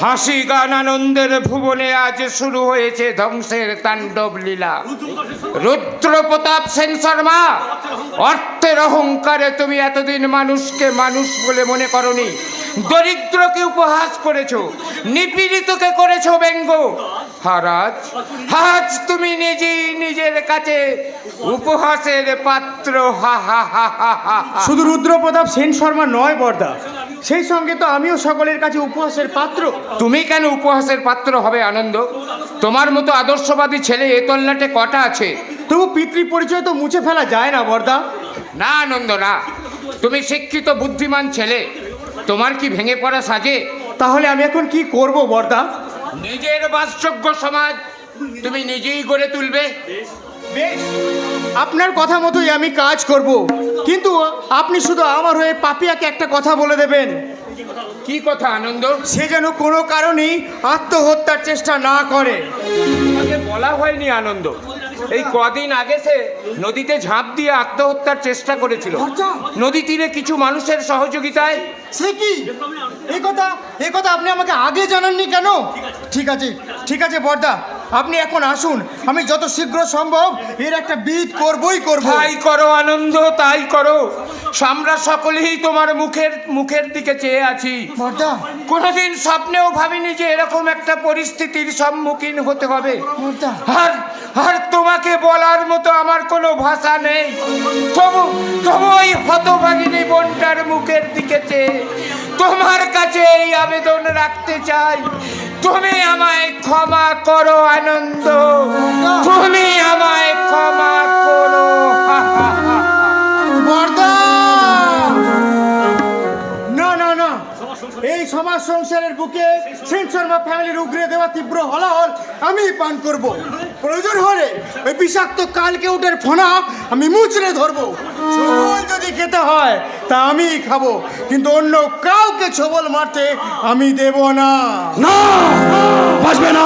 হাসি গান আনন্দের ভুবনে আজ শুরু হয়েছে ধ্বংসের তাণ্ডব লীলা। রুদ্র প্রতাপ সেন শর্মা, অর্থের অহংকারে তুমি এতদিন মানুষকে মানুষ বলে মনে করনি। দরিদ্রকে উপহাস করেছো, নিপীড়িতকে করেছো ব্যঙ্গ। আজ তুমি নিজেই নিজের কাছে উপহাসের পাত্র। হা হা হা হা হা। শুধু রুদ্র প্রতাপ সেন শর্মা নয় বর্দা, সেই সঙ্গে তো আমিও সকলের কাছে উপহাসের পাত্র। তুমি কেন উপহাসের পাত্র হবে আনন্দ? তোমার মতো আদর্শবাদী ছেলে এ তল্লাটে কটা আছে? তবু পিতৃ পরিচয় তো মুছে ফেলা যায় না বর্দা। না আনন্দ না, তুমি শিক্ষিত বুদ্ধিমান ছেলে, তোমার কি ভেঙে পড়া সাজে? তাহলে আমি এখন কি করব বর্দা? নিজের বাসযোগ্য সমাজ তুমি নিজেই গড়ে তুলবে। বেশ, আপনার কথা মতোই আমি কাজ করব, কিন্তু আপনি শুধু আমার হয়ে পাপিয়াকে একটা কথা বলে দেবেন। কি কথা আনন্দ? সে যেন কোনো কারণেই আত্মহত্যার চেষ্টা না করে। তোমাকে বলা হয়নি আনন্দ? এই কদিন আগে সে নদীতে ঝাঁপ দিয়ে আত্মহত্যার চেষ্টা করেছিল, নদী তীরে কিছু মানুষের সহযোগিতায়। সে কি? এই কথা আপনি আমাকে আগে জানাননি কেন? ঠিক আছে বর্দা, আপনি এখন আসুন, আমি যত শীঘ্র সম্ভব এর একটা বিহিত করবই করব। তাই করো আনন্দ, তাই করো। আমরা সকলেই তোমার মুখের দিকে চেয়ে আছি। বর্দা, কোনোদিন স্বপ্নেও ভাবিনি যে এরকম একটা পরিস্থিতির সম্মুখীন হতে হবে। বর্দা, আর তোমাকে বলার মতো আমার কোনো ভাষা নেই। তবু ওই হতভাগিনী বোনটার মুখের দিকে চেয়ে তোমার কাছে এই আবেদন রাখতে চাই, তুমি আমায় ক্ষমা করো আনন্দ, তুমি আমায় ক্ষমা করো। বর্দা, না, এই সমাজ সংসারের বুকে সেন শর্মা ফ্যামিলির উগরে দেওয়া তীব্র হলাহল আমি পান করব। প্রয়োজন হলে ওই বিষাক্ত কালকে উঠের ফোনা আমি মুচড়ে ধরবো। ছবল যদি খেতে হয় তা আমিই খাবো, কিন্তু অন্য কাউকে ছবল মারতে আমি দেব না। না, বাঁচবে না,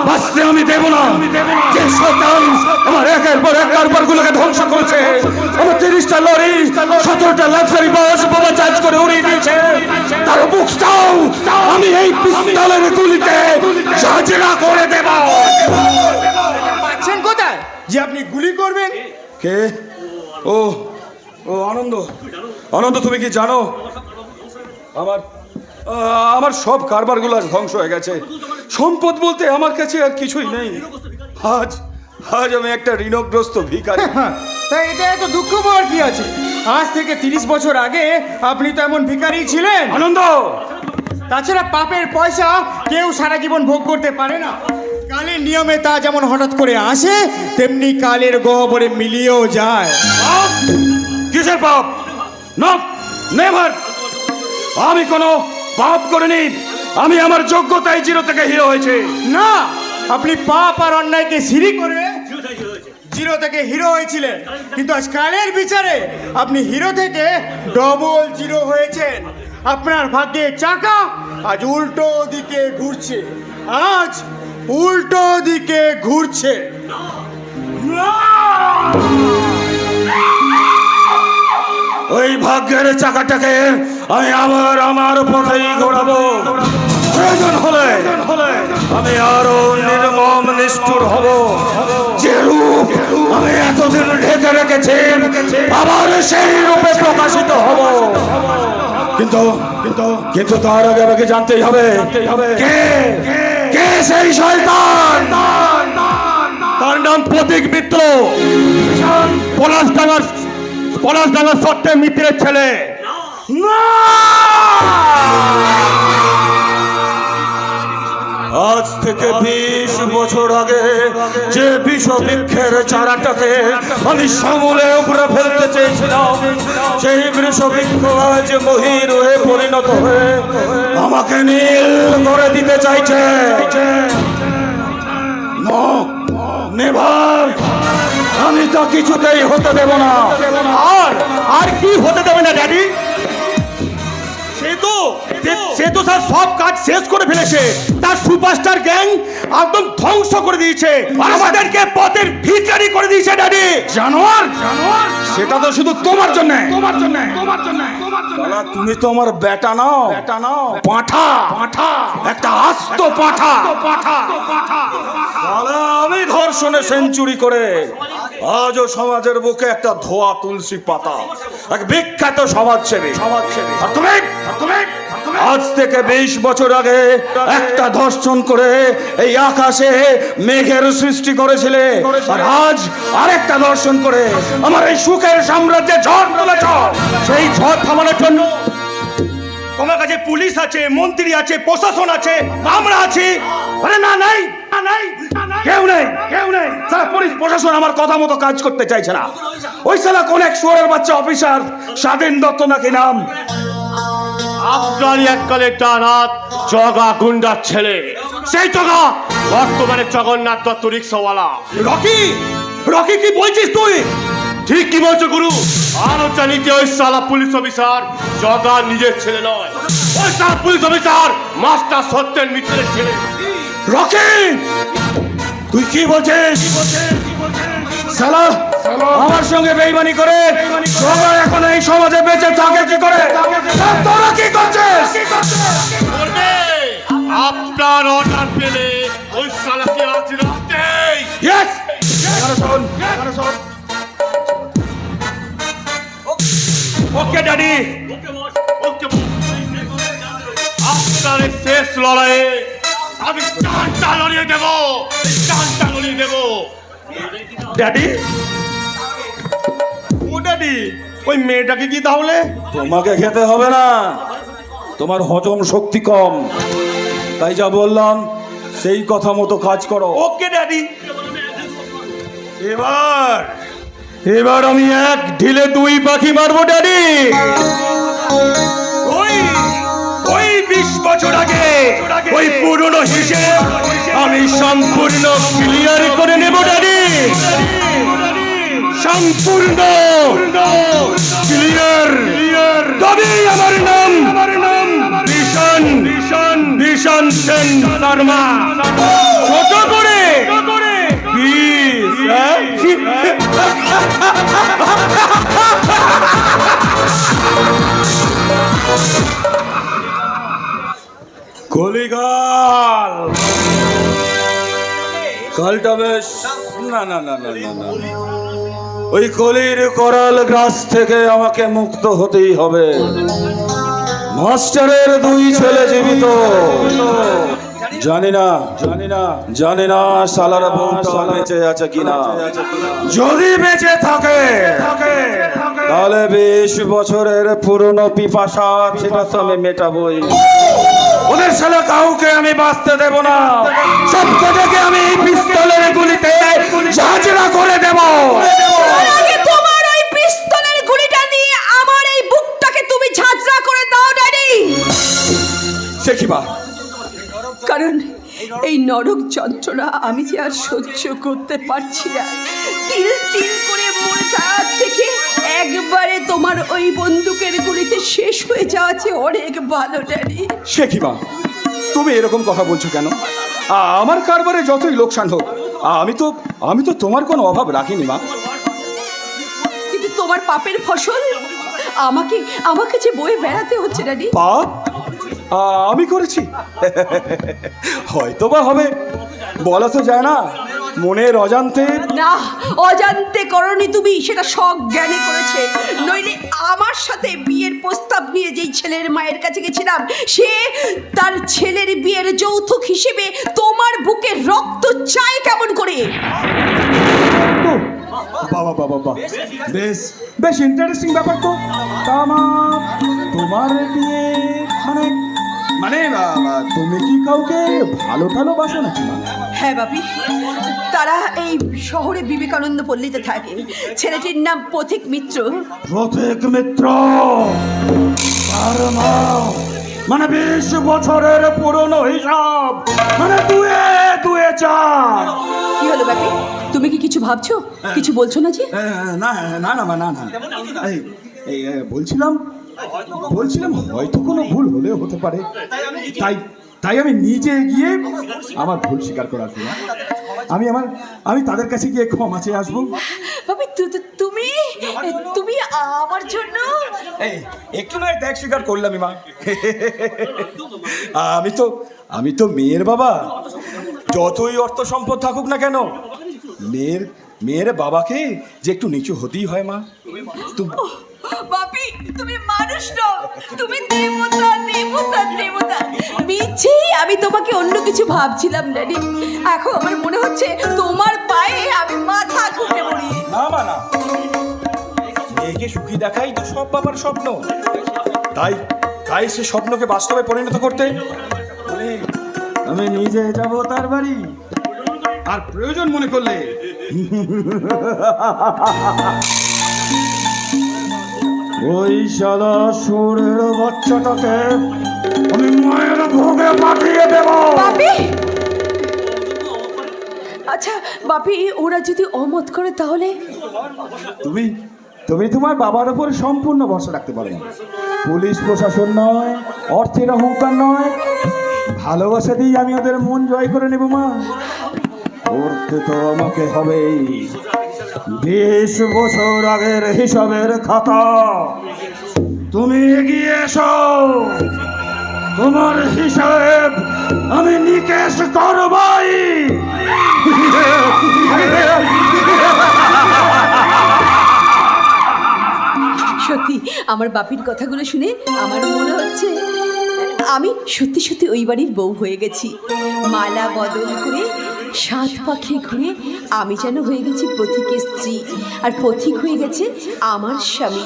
বাঁচতে আমি দেব না। যে শয়তান আমার একের পর এক কারবারগুলোকে ধ্বংস করেছে, আমার 30টা লরি, 17টা লাক্সারি বাস বাবা চার্জ করে উড়িয়ে দিয়েছে, তার বুকটাও আমি এই পিস্তলের গুলিতে ঝাঁঝরা করে দেব। পাচ্ছেন কোথায় যে আপনি গুলি করবেন? কে? ও আনন্দ, তুমি কি জানো আমার সব কারবারগুলো ধ্বংস হয়ে গেছে। সম্পদ বলতে আমার কাছে আর কিছুই নেই। আজ আমি একটা ঋণগ্রস্ত ভিখারি। তাই এটা এত দুঃখ পাওয়ার কি আছে? আজ থেকে 30 বছর আগে আপনি তো এমন ভিখারি ছিলেন। আনন্দ, তাছাড়া পাপের পয়সা কেউ সারা জীবন ভোগ করতে পারে না। কালের নিয়মে তা যেমন হঠাৎ করে আসে, তেমনি কালের গহ্বরে মিলিয়েও যায়। কিসের পাপ? নেভার। আমি কোনো পাপ করিনি। আমি আমার যোগ্যতায় জিরো থেকে হিরো হয়েছে। না, আপনি পাপ আর অন্যায়কে সিঁড়ি করে জিরো থেকে হিরো হয়েছিলেন, কিন্তু আজ কালের বিচারে আপনি হিরো থেকে ডবল জিরো হয়েছেন। আপনার ভাগ্যের চাকা আজ উল্টো দিকে ঘুরছে, ওই ভাগ্যের চাকাটাকে আমি আবার আমার পথেই ঘোরাবো। প্রয়োজন হলে আমি আরো নির্মম নিষ্ঠুর হব। যে রূপ আমি এতদিন ঢেকে রেখেছি, আবার সেই রূপে প্রকাশিত হব। কিন্তু তার আগে আমাকে জানতেই হবে কে সেই শয়তান। তার নাম প্রতীক মিত্র, পলাশডাঙ্গার সত্যে মিত্রের ছেলে। আজ থেকে 20 বছর আগে যে বিষবৃক্ষের চারাটাকে আমি সমূলে উপরে ফেলতে চেয়েছিলাম, সেই বিষবৃক্ষ আজ মহির হয়ে পরিণত হয়ে আমাকে নীল করে দিতে চাইছে। নেভার, আমি তা কিছুতেই হতে দেব না। আর কি হতে দেবে না ড্যাডি? সে তো স্যার সব কাজ শেষ করে ফেলেছে। তার সুপারস্টার গ্যাং একদম ধ্বংস করে দিয়েছে, আমাদেরকে পথের ভিখারি করে দিয়েছে ড্যাডি। জানোয়ার, সেটা তো শুধু তোমার জন্য। শালা তুমি তো আমার বেটা নাও, পাঁঠা, একটা আস্ত পাঁঠা। শালা আমি ধর্ষণে সেঞ্চুরি করে আজও সমাজের বুকে একটা ধোয়া তুলসী পাতা, এক বিখ্যাত সমাজসেবী। আর তুমি আজ থেকে 20 বছর আগে একটা ধর্ষণ করে এই আকাশে মেঘের সৃষ্টি করেছিলে, আর আজ আরেকটা ধর্ষণ করে আমার এই সুখের সাম্রাজ্যে ঝড় তুলেছ। সেই ঝড় থামানোর জন্য তোমার কাছে পুলিশ আছে, মন্ত্রী আছে, প্রশাসন আছে, আমরা আছি। আরে না, নাই, কেউ নেই। সারা পুলিশ প্রশাসন আমার কথা মতো কাজ করতে চাইছে না। ওই শালা কোন এক শুয়োরের বাচ্চা অফিসার স্বাধীন দত্ত নাকি নাম, আপনারই এককালে ডান হাত জগা গুন্ডার ছেলে, সেই জগা বর্তমানে জগন্নাথ দত্ত রিক্সাওয়ালা। রকি কি বলছিস তুই? ঠিক কি বলছো গুরু? আরো জানি যে ওই সালা পুলিশ অফিসার জগা নিজের ছেলে নয়, ওই সালা পুলিশ অফিসার মাস্টার সত্যেন মিত্রের ছেলে। রকি তুই কি বলছিস? শালা আমার সঙ্গে বেইমানি করে জগা এখন এই সমাজে বেঁচে থাকে কি করে? তোরা কি করছিস? আপনার অর্ডার পেলে ওই সালাকে আজ রাতেই ইয়েস, ওকে ড্যাডি। আপনার এই শেষ লড়াইয়ে আমি জানটা লড়িয়ে দেবো। ড্যাডি, ও ড্যাডি, ওই মেয়েটাকে কি তাহলে? তোমাকে খেতে হবে না, তোমার হজম শক্তি কম, তাই যা বললাম সেই কথা মতো কাজ করো। ওকে ড্যাডি। এবার আমি এক ঢিলে 2 পাখি মারবো ড্যাডি। ওই 20 বছর আগে ওই পুরনো হিসেব আমি সম্পূর্ণ ক্লিয়ার করে নেব ড্যাডি, সম্পূর্ণ ক্লিয়ার। তবেই আমার নাম ভীষণ সেন শর্মা। ছোট করে কলিকাল, কালটা বেশ না, ওই কলির করাল গাছ থেকে আমাকে মুক্ত হতেই হবে। মাস্টারের 2 ছেলে জীবিত, জানি না শালার বউটা বেঁচে আছে কিনা। যদি বেঁচে থাকে তাহলে 20 বছরের পুরনো পিপাসা সেটা তো আমি মেটাবই। ওদের শালা কাউকে আমি বাঁচতে দেব না, সবকটাকে আমি পিস্তলের গুলিতে ঝাঁঝরা করে দেব। তোমার ওই পিস্তলের গুলিটা দিয়ে আমার এই বুকটাকে তুমি ঝাঁঝরা করে দাও ড্যাডি। সে কি বা? কারণ এই নরক যন্ত্রণা আমি যে আর সহ্য করতে পারছি না। তিল তিল করে মরে যাওয়ার থেকে একবারে তোমার ওই বন্দুকের গুলিতে শেষ হয়ে যাওয়া যে অনেক ভালো ড্যাডি। সে কি বা? তুমি এরকম কথা বলছো কেন? আমার কারবারে যতই লোকসান হোক আমি তো তোমার কোনো অভাব রাখিনি মা। কিন্তু তোমার পাপের ফসল আমাকে যে বয়ে বেড়াতে হচ্ছে ড্যাডি। পাপ আমি করেছি? হয়তো বা হবে, বলা তো যায় না। মনের অজান্তে না, অজান্তে করনি তুমি, সেটা সজ্ঞানে করেছে। নইলে আমার সাথে বিয়ের প্রস্তাব নিয়ে যেই ছেলের মায়ের কাছে গেছিলাম, সে তার ছেলের বিয়ের যৌতুক হিসেবে তোমার বুকে রক্ত চায় কেমন করে? বাবা বেশ ইন্টারেস্টিং ব্যাপার তো। তোমার বিয়ে মানে তুমি কি কাউকে ভালোবাসো নাকি? হ্যাঁ বাপি, তারা এই শহরে বিবেকানন্দ পল্লীতে থাকে। ছেলেটির নাম পথিক মিত্র। মানে 20 বছরের পুরনো হিসাব, মানে 2 4। কি হলো বাপি, তুমি কি কিছু ভাবছো? কিছু বলছো না যে? না, এই বলছিলাম হয়তো কোনো ভুল হলেও হতে পারে, তাই আমি নিজে গিয়ে আমার ভুল স্বীকার করার জন্য। আমি তাদের কাছে গিয়ে ক্ষমা চেয়ে আসবো। বাপি তুমি তুমি আমার জন্য এই একটু নয় ত্যাগ স্বীকার করলামই মা। আমি তো মেয়ের বাবা। যতই অর্থ সম্পদ থাকুক না কেন, মেয়ের বাবাকে যে একটু নিচু হতেই হয় মা। বাপি তুমি মানুষ নও, তুমি দেবতা দেবতা দেবতা। মিছেই আমি তোমাকে অন্য কিছু ভাবছিলাম না রে। এখন আমার মনে হচ্ছে তোমার পায়ে আমি মাথা ঘুরে পড়ি। না মা না, মেয়েকে সুখী দেখাই তো সব বাবার স্বপ্ন। তাই সে স্বপ্নকে বাস্তবে পরিণত করতে আমি নিজে যাব তার বাড়ি, আর প্রয়োজন মনে করলে ওই শালা সুরের বাচ্চাটাকে আমি মায়ের ভোগে পাঠিয়ে দেব। বাপি আচ্ছা বাপি, ওরা যদি অমত করে তাহলে? তুমি তোমার বাবার উপর সম্পূর্ণ ভরসা রাখতে পারো। পুলিশ প্রশাসন নয়, অর্থের অহংকার নয়, ভালোবাসা দিয়ে আমি ওদের মন জয় করে নেব মা। করতে তো আমাকে হবেই। 20 বছর আগের হিসাবের খাতা তুমি এগিয়ে এসো, তোমার হিসাব আমি নিকেশ করবই। সত্যি আমার বাপির কথাগুলো শুনে আমার মনে হচ্ছে আমি সত্যি সত্যি ওই বাড়ির বউ হয়ে গেছি। মালা বদল করে 7 পাখি ঘুরে আমি যেন হয়ে গেছি পথিকের স্ত্রী, আর পথিক হয়ে গেছে আমার স্বামী।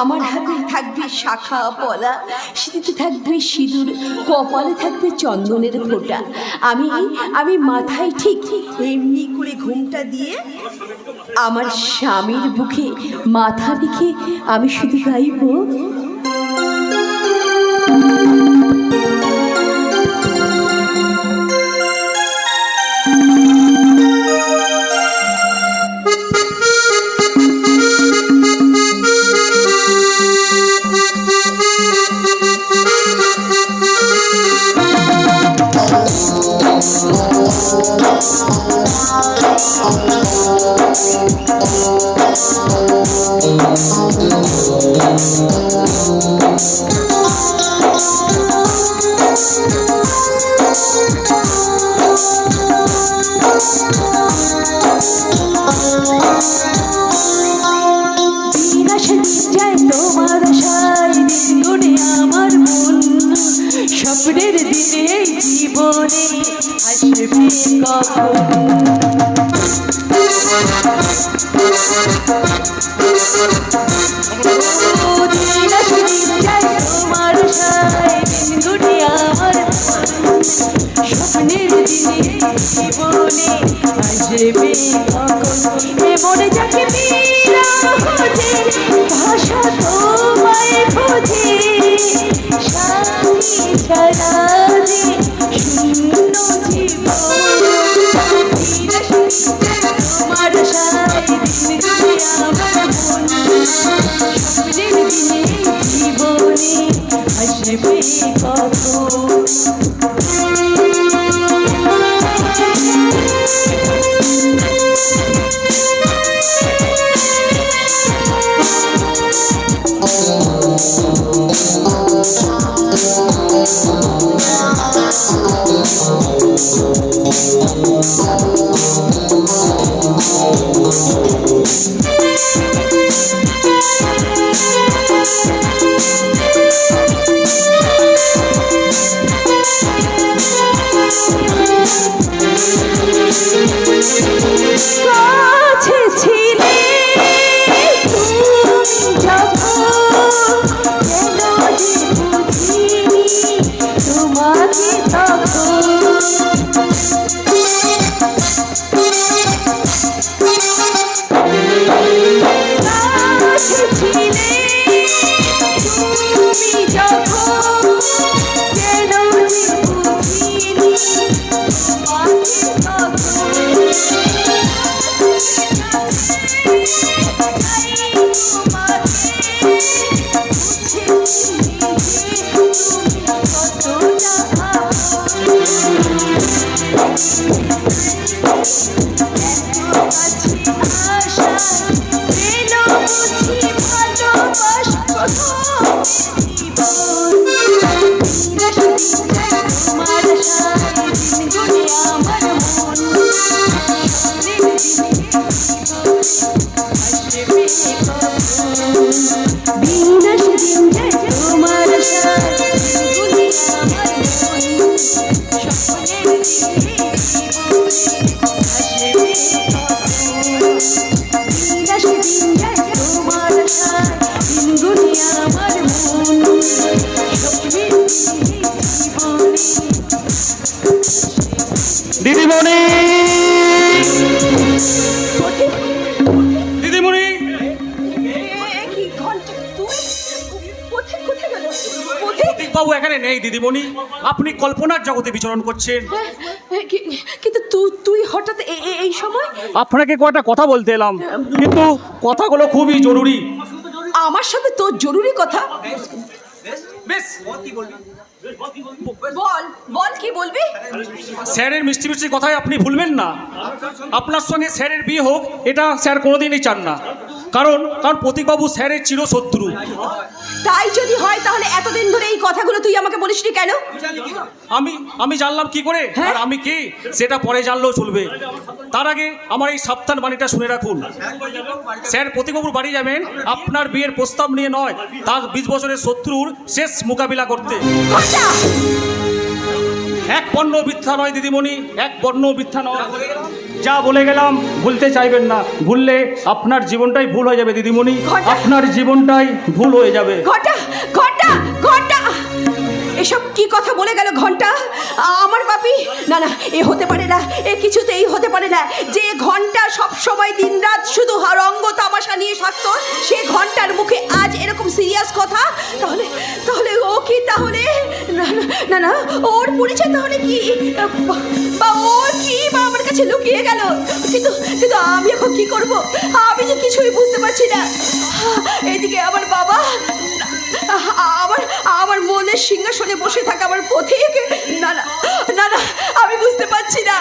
আমার হাতে থাকবে শাখা পলা, সিঁথিতে থাকবে সিঁদুর, কপালে থাকবে চন্দনের ফোঁটা। আমি মাথায় ঠিক এমনি করে ঘুমটা দিয়ে আমার স্বামীর বুকে মাথা রেখে আমি শুধু গাইব, তোমার আশায় দিনগুনে আমার মন, স্বপ্নের দিনে জীবনে আসবে কখন। তোমার আশায় দিনগুনে আমার স্বপ্নের দিনে জীবনে আসবে কখন। এমন যাকে ভাষা তোমায় খোঁজে, স্বামী ছাড়া যে শূন্য জীবন। তোমার সাথে আমার মন, স্বপ্নের দিনে জীবনে আসবে কখন। কাছে ছিলে তুমি যখন, কেন যে বুঝিনি তোমাকে তখন। তোমার আশায় দিন গুনে আমার মন বিনাশ দিন যায় তোমার আশায় দিন গুনে আমার মন স্বপ্নের দিনে আসবে বিনাশ দিন যায় তোমার আশায় দিন গুনে আমার মন স্বপ্নের দিনে দিদিমণি দিদিমণি কি ঘন্টা তুই কোথায় কোথায় গেল কোথায় বাবু এখানে নেই দিদিমণি, আপনি কল্পনার জগতে বিচরণ করছেন। কিন্তু তুই হঠাৎ এই সময় আপনাকে কয়টা কথা বলতে এলাম, কিন্তু কথাগুলো খুবই জরুরি। আমার সাথে তোর জরুরি কথা? বেশ, বল বল কি বলবি? স্যারের মিষ্টি মিষ্টি কথায় আপনি ভুলবেন না। আপনার সঙ্গে স্যারের বিয়ে হোক এটা স্যার কোনোদিনই চান না, কারণ প্রতীকবাবু স্যারের চিরশত্রু। তাই যদি হয় তাহলে এতদিন ধরে এই কথাগুলো তুই আমাকে বলিসনি কেন? আমি জানলাম কি করে, হ্যাঁ? আর আমি কে সেটা পরে জানলেও চলবে। তার আগে আমার এই সাবধান বাণীটা শুনে রাখুন। স্যার প্রতীকবাবুর বাড়ি যাবেন আপনার বিয়ের প্রস্তাব নিয়ে নয়, তার 20 বছরের শত্রুর শেষ মোকাবিলা করতে। ঘন্টা! এক বর্ণ মিথ্যা নয় দিদিমণি, এক বর্ণ মিথ্যা নয়। যা বলে গেলাম ভুলতে চাইবেন না, ভুললে আপনার জীবনটাই ভুল হয়ে যাবে দিদিমণি, ঘটা! আপনার জীবনটাই ভুল হয়ে যাবে। ঘন্টা ঘন্টা ঘন্টা! এসব কি কথা বলে গেল ঘন্টা? আমার পাপি! না না, এ হতে পারে না, এ কিছুতেই হতে পারে না। যে ঘন্টা সব সময় দিনরাত শুধু রঙ্গ তামাশা নিয়ে থাকতো, সে ঘন্টার মুখে আজ এরকম সিরিয়াস কথা? তাহলে তাহলে ও কি তাহলে? না না না না, ওর পরিচয় তাহলে কি? বা ওর কি বা আমার কাছে লুকিয়ে গেল? কিন্তু কিন্তু আমি এখন কি করব? আমি যে কিছুই বুঝতে পারছি না। এদিকে আমার বাবা, আমার মনের সিংহাসনে বসে থাকা আমার পথিক। না না না না, আমি বুঝতে পারছি না।